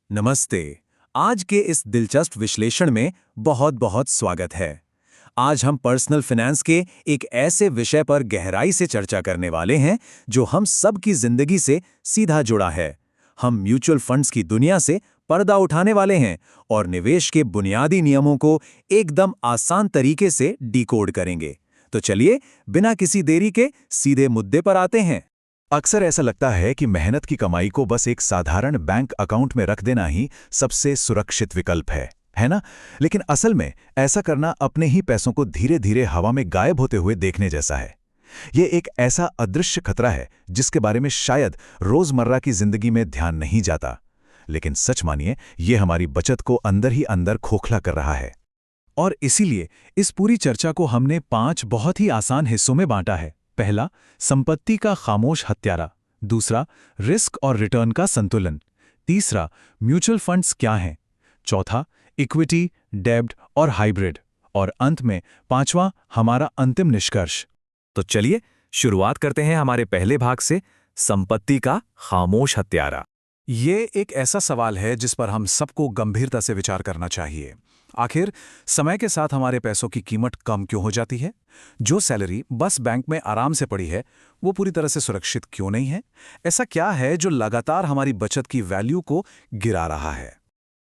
नमस्ते। आज के इस दिलचस्प विश्लेषण में बहुत बहुत स्वागत है। आज हम पर्सनल फाइनेंस के एक ऐसे विषय पर गहराई से चर्चा करने वाले हैं जो हम सब की जिंदगी से सीधा जुड़ा है। हम म्यूचुअल फंड्स की दुनिया से पर्दा उठाने वाले हैं और निवेश के बुनियादी नियमों को एकदम आसान तरीके से डिकोड करेंगे। तो चलिए, बिना किसी देरी के सीधे मुद्दे पर आते हैं। अक्सर ऐसा लगता है कि मेहनत की कमाई को बस एक साधारण बैंक अकाउंट में रख देना ही सबसे सुरक्षित विकल्प है ना? लेकिन असल में ऐसा करना अपने ही पैसों को धीरे धीरे हवा में गायब होते हुए देखने जैसा है। ये एक ऐसा अदृश्य खतरा है जिसके बारे में शायद रोजमर्रा की जिंदगी में ध्यान नहीं जाता। लेकिन सच मानिए, ये हमारी बचत को अंदर ही अंदर खोखला कर रहा है। और इसीलिए इस पूरी चर्चा को हमने 5 बहुत ही आसान हिस्सों में बांटा है। पहला, संपत्ति का खामोश हत्यारा। दूसरा, रिस्क और रिटर्न का संतुलन। तीसरा, म्यूचुअल फंड्स क्या हैं। चौथा, इक्विटी, डेब्ट और हाइब्रिड। और अंत में 5वां, हमारा अंतिम निष्कर्ष। तो चलिए शुरुआत करते हैं हमारे पहले भाग से, संपत्ति का खामोश हत्यारा। ये एक ऐसा सवाल है जिस पर हम सबको गंभीरता से विचार करना चाहिए। आखिर समय के साथ हमारे पैसों की कीमत कम क्यों हो जाती है? जो सैलरी बस बैंक में आराम से पड़ी है, वो पूरी तरह से सुरक्षित क्यों नहीं है? ऐसा क्या है जो लगातार हमारी बचत की वैल्यू को गिरा रहा है?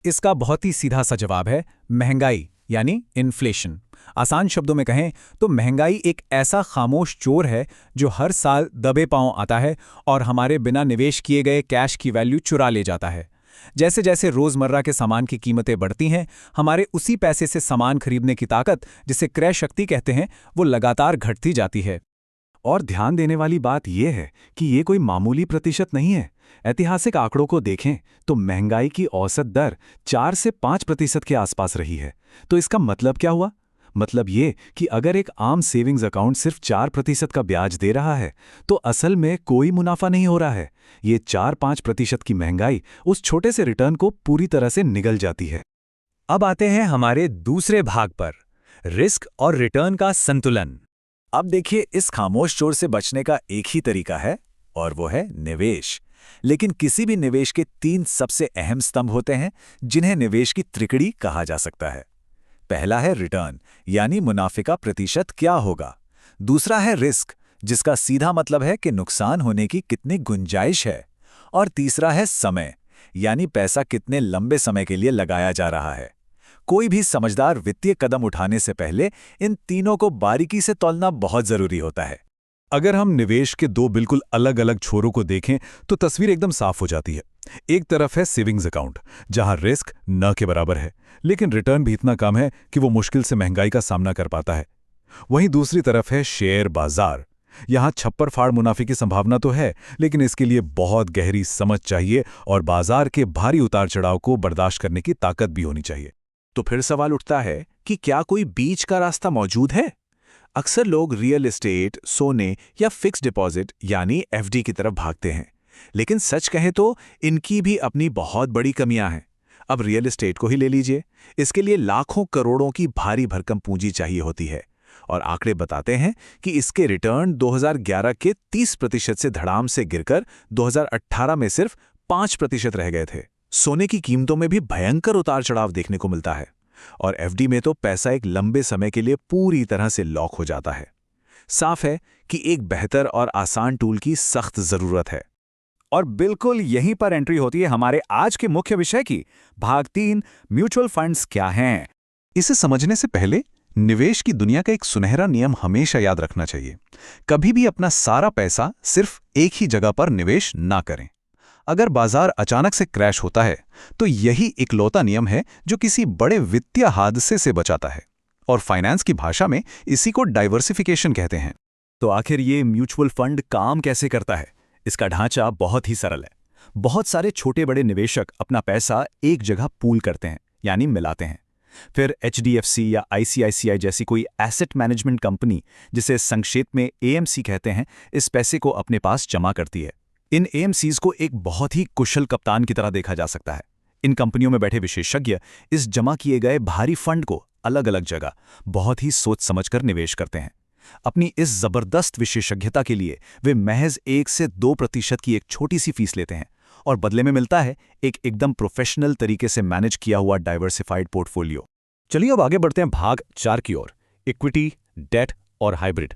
इसका बहुत ही सीधा सा जवाब है महंगाई, यानी इन्फ्लेशन। आसान शब्दों में कहें तो महंगाई एक ऐसा खामोश चोर है जो हर साल दबे पांव आता है और हमारे बिना निवेश किए गए कैश की वैल्यू चुरा ले जाता है। जैसे जैसे रोजमर्रा के सामान की कीमतें बढ़ती हैं, हमारे उसी पैसे से सामान खरीदने की ताकत, जिसे क्रय शक्ति कहते हैं, वो लगातार घटती जाती है। और ध्यान देने वाली बात यह है कि ये कोई मामूली प्रतिशत नहीं है। ऐतिहासिक आंकड़ों को देखें तो महंगाई की औसत दर 4 से 5% के आसपास रही है। तो इसका मतलब क्या हुआ? मतलब ये कि अगर एक आम सेविंग्स अकाउंट सिर्फ 4% का ब्याज दे रहा है, तो असल में कोई मुनाफा नहीं हो रहा है। ये 4-5% की महंगाई उस छोटे से रिटर्न को पूरी तरह से निगल जाती है। अब आते हैं हमारे दूसरे भाग पर, रिस्क और रिटर्न का संतुलन। अब देखिए, इस खामोश चोर से बचने का एक ही तरीका है, और वो है निवेश। लेकिन किसी भी निवेश के 3 सबसे अहम स्तंभ होते हैं जिन्हें निवेश की त्रिकड़ी कहा जा सकता है। पहला है रिटर्न, यानी मुनाफे का प्रतिशत क्या होगा। दूसरा है रिस्क, जिसका सीधा मतलब है कि नुकसान होने की कितनी गुंजाइश है। और तीसरा है समय, यानी पैसा कितने लंबे समय के लिए लगाया जा रहा है। कोई भी समझदार वित्तीय कदम उठाने से पहले इन तीनों को बारीकी से तौलना बहुत जरूरी होता है। अगर हम निवेश के 2 बिल्कुल अलग अलग छोरों को देखें तो तस्वीर एकदम साफ हो जाती है। एक तरफ है सेविंग्स अकाउंट, जहां रिस्क न के बराबर है, लेकिन रिटर्न भी इतना कम है कि वो मुश्किल से महंगाई का सामना कर पाता है। वहीं दूसरी तरफ है शेयर बाजार। यहां छप्पर फाड़ मुनाफे की संभावना तो है, लेकिन इसके लिए बहुत गहरी समझ चाहिए और बाजार के भारी उतार चढ़ाव को बर्दाश्त करने की ताकत भी होनी चाहिए। तो फिर सवाल उठता है कि क्या कोई बीच का रास्ता मौजूद है? अक्सर लोग रियल एस्टेट, सोने या फिक्स डिपॉजिट यानी एफडी की तरफ भागते हैं। लेकिन सच कहें तो इनकी भी अपनी बहुत बड़ी कमियां हैं। अब रियल एस्टेट को ही ले लीजिए। इसके लिए लाखों करोड़ों की भारी भरकम पूंजी चाहिए होती है। और आंकड़े बताते हैं कि इसके रिटर्न 2011 के 30% से धड़ाम से गिरकर 2018 में सिर्फ 5% रह गए थे। सोने की कीमतों में भी भयंकर उतार चढ़ाव देखने को मिलता है। और एफडी में तो पैसा एक लंबे समय के लिए पूरी तरह से लॉक हो जाता है। साफ है कि एक बेहतर और आसान टूल की सख्त जरूरत है। और बिल्कुल यहीं पर एंट्री होती है हमारे आज के मुख्य विषय की, भाग 3, म्यूचुअल फंड्स क्या हैं। इसे समझने से पहले निवेश की दुनिया का एक सुनहरा नियम हमेशा याद रखना चाहिए। कभी भी अपना सारा पैसा सिर्फ एक ही जगह पर निवेश ना करें। अगर बाजार अचानक से क्रैश होता है तो यही इकलौता नियम है जो किसी बड़े वित्तीय हादसे से बचाता है। और फाइनेंस की भाषा में इसी को डाइवर्सिफिकेशन कहते हैं। तो आखिर ये म्यूचुअल फंड काम कैसे करता है? इसका ढांचा बहुत ही सरल है। बहुत सारे छोटे बड़े निवेशक अपना पैसा एक जगह पूल करते हैं, यानी मिलाते हैं। फिर एचडीएफसी या आईसीआईसीआई जैसी कोई एसेट मैनेजमेंट कंपनी, जिसे संक्षेप में एएमसी कहते हैं, इस पैसे को अपने पास जमा करती है। इन एएमसीज को एक बहुत ही कुशल कप्तान की तरह देखा जा सकता है। इन कंपनियों में बैठे विशेषज्ञ इस जमा किए गए भारी फंड को अलग अलग जगह बहुत ही सोच समझकर निवेश करते हैं। अपनी इस जबरदस्त विशेषज्ञता के लिए वे महज 1 से 2% की एक छोटी सी फीस लेते हैं और बदले में मिलता है एक एकदम प्रोफेशनल तरीके से मैनेज किया हुआ डाइवर्सिफाइड पोर्टफोलियो। चलिए अब आगे बढ़ते हैं भाग 4 की ओर, इक्विटी, डेट और हाइब्रिड।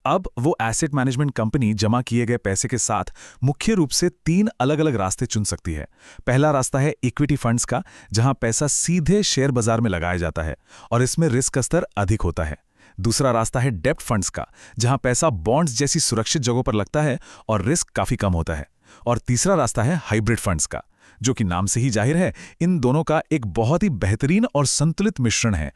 अब वो एसेट मैनेजमेंट कंपनी जमा किए गए पैसे के साथ मुख्य रूप से 3 अलग-अलग रास्ते चुन सकती है। पहला रास्ता है इक्विटी फंड्स का, जहां पैसा सीधे शेयर बाजार में लगाया जाता है और इसमें रिस्क का स्तर अधिक होता है। दूसरा रास्ता है डेब्ट फंड्स का, जहां पैसा बॉन्ड्स जैसी सुरक्षित जगहों पर लगता है और रिस्क काफी कम होता है। और तीसरा रास्ता है हाइब्रिड फंड्स का, जो कि नाम से ही जाहिर है इन दोनों का एक बहुत ही बेहतरीन और संतुलित मिश्रण है।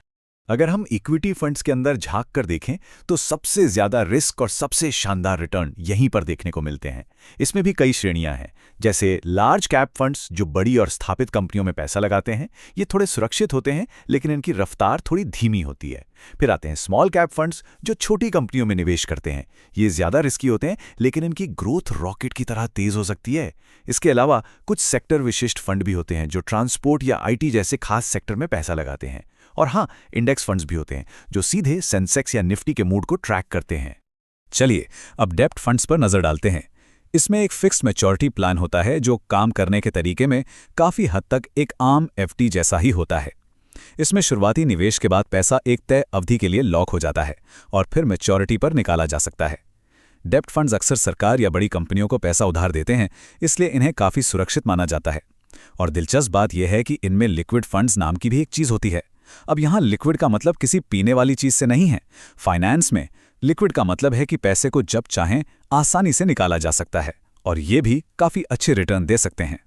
अगर हम इक्विटी फंड्स के अंदर झांक कर देखें तो सबसे ज्यादा रिस्क और सबसे शानदार रिटर्न यहीं पर देखने को मिलते हैं। इसमें भी कई श्रेणियां हैं, जैसे लार्ज कैप फंड्स जो बड़ी और स्थापित कंपनियों में पैसा लगाते हैं। ये थोड़े सुरक्षित होते हैं, लेकिन इनकी रफ्तार थोड़ी धीमी होती है। फिर आते हैं स्मॉल कैप फंड्स जो छोटी कंपनियों में निवेश करते हैं। ये ज्यादा रिस्की होते हैं, लेकिन इनकी ग्रोथ रॉकेट की तरह तेज हो सकती है। इसके अलावा कुछ सेक्टर विशिष्ट फंड भी होते हैं जो ट्रांसपोर्ट या आईटी जैसे खास सेक्टर में पैसा लगाते हैं। और हाँ, इंडेक्स फंड्स भी होते हैं जो सीधे सेंसेक्स या निफ्टी के मूड को ट्रैक करते हैं। चलिए अब डेब्ट फंड्स पर नजर डालते हैं। इसमें एक फिक्स्ड मैच्योरिटी प्लान होता है जो काम करने के तरीके में काफी हद तक एक आम एफडी जैसा ही होता है। इसमें शुरुआती निवेश के बाद पैसा एक तय अवधि के लिए लॉक हो जाता है और फिर मैच्योरिटी पर निकाला जा सकता है। डेब्ट फंड्स अक्सर सरकार या बड़ी कंपनियों को पैसा उधार देते हैं, इसलिए इन्हें काफी सुरक्षित माना जाता है। और दिलचस्प बात यह है कि इनमें लिक्विड फंड्स नाम की भी एक चीज होती है। अब यहां लिक्विड का मतलब किसी पीने वाली चीज से नहीं है। फाइनेंस में लिक्विड का मतलब है कि पैसे को जब चाहें आसानी से निकाला जा सकता है और ये भी काफी अच्छे रिटर्न दे सकते हैं।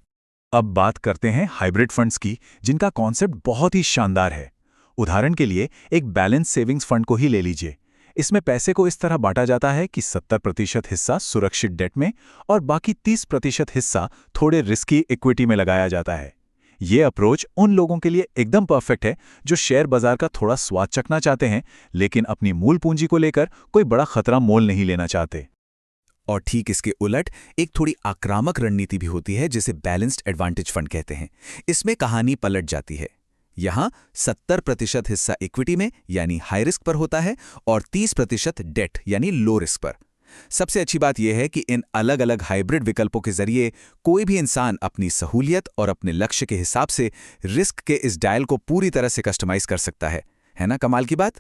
अब बात करते हैं हाइब्रिड फंड्स की, जिनका कॉन्सेप्ट बहुत ही शानदार है। उदाहरण के लिए एक बैलेंस सेविंग्स फंड को ही ले लीजिए। इसमें पैसे को इस तरह बांटा जाता है कि 70% हिस्सा सुरक्षित डेट में और बाकी 30% हिस्सा थोड़े रिस्की इक्विटी में लगाया जाता है। ये अप्रोच उन लोगों के लिए एकदम परफेक्ट है जो शेयर बाजार का थोड़ा स्वाद चखना चाहते हैं, लेकिन अपनी मूल पूंजी को लेकर कोई बड़ा खतरा मोल नहीं लेना चाहते। और ठीक इसके उलट एक थोड़ी आक्रामक रणनीति भी होती है, जिसे बैलेंस्ड एडवांटेज फंड कहते हैं। इसमें कहानी पलट जाती है। यहां 70% हिस्सा इक्विटी में यानी हाई रिस्क पर होता है और 30% डेट यानी लो रिस्क पर। सबसे अच्छी बात यह है कि इन अलग अलग हाइब्रिड विकल्पों के जरिए कोई भी इंसान अपनी सहूलियत और अपने लक्ष्य के हिसाब से रिस्क के इस डायल को पूरी तरह से कस्टमाइज कर सकता है ना कमाल की बात?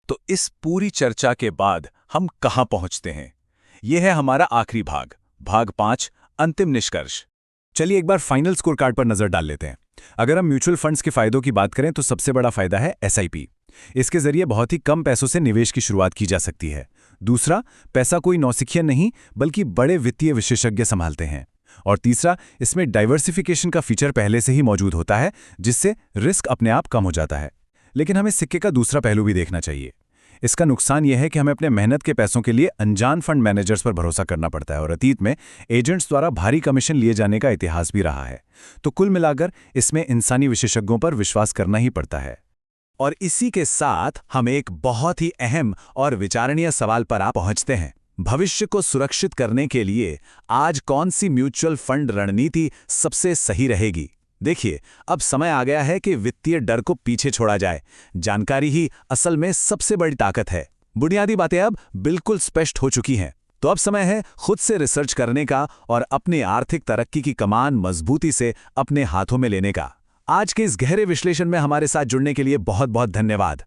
तो इस पूरी चर्चा के बाद हम कहां पहुंचते हैं? यह है हमारा आखिरी भाग, भाग 5, अंतिम निष्कर्ष। चलिए एक बार फाइनल स्कोर कार्ड पर नजर डाल लेते हैं। अगर हम म्यूचुअल फंड्स के फायदों की बात करें तो सबसे बड़ा फायदा है एसआईपी। इसके जरिए बहुत ही कम पैसों से निवेश की शुरुआत की जा सकती है। दूसरा, पैसा कोई नौसिखिया नहीं बल्कि बड़े वित्तीय विशेषज्ञ संभालते हैं। और तीसरा, इसमें डाइवर्सिफिकेशन का फीचर पहले से ही मौजूद होता है, जिससे रिस्क अपने आप कम हो जाता है। लेकिन हमें सिक्के का दूसरा पहलू भी देखना चाहिए। इसका नुकसान यह है कि हमें अपने मेहनत के पैसों के लिए अनजान फंड मैनेजर्स पर भरोसा करना पड़ता है और अतीत में एजेंट्स द्वारा भारी कमीशन लिए जाने का इतिहास भी रहा है। तो कुल मिलाकर इसमें इंसानी विशेषज्ञों पर विश्वास करना ही पड़ता है। और इसी के साथ हम एक बहुत ही अहम और विचारणीय सवाल पर आ पहुंचते हैं। भविष्य को सुरक्षित करने के लिए आज कौन सी म्यूचुअल फंड रणनीति सबसे सही रहेगी? देखिए, अब समय आ गया है कि वित्तीय डर को पीछे छोड़ा जाए। जानकारी ही असल में सबसे बड़ी ताकत है। बुनियादी बातें अब बिल्कुल स्पष्ट हो चुकी हैं। तो अब समय है खुद से रिसर्च करने का और अपनी आर्थिक तरक्की की कमान मजबूती से अपने हाथों में लेने का। आज के इस गहरे विश्लेषण में हमारे साथ जुड़ने के लिए बहुत बहुत धन्यवाद।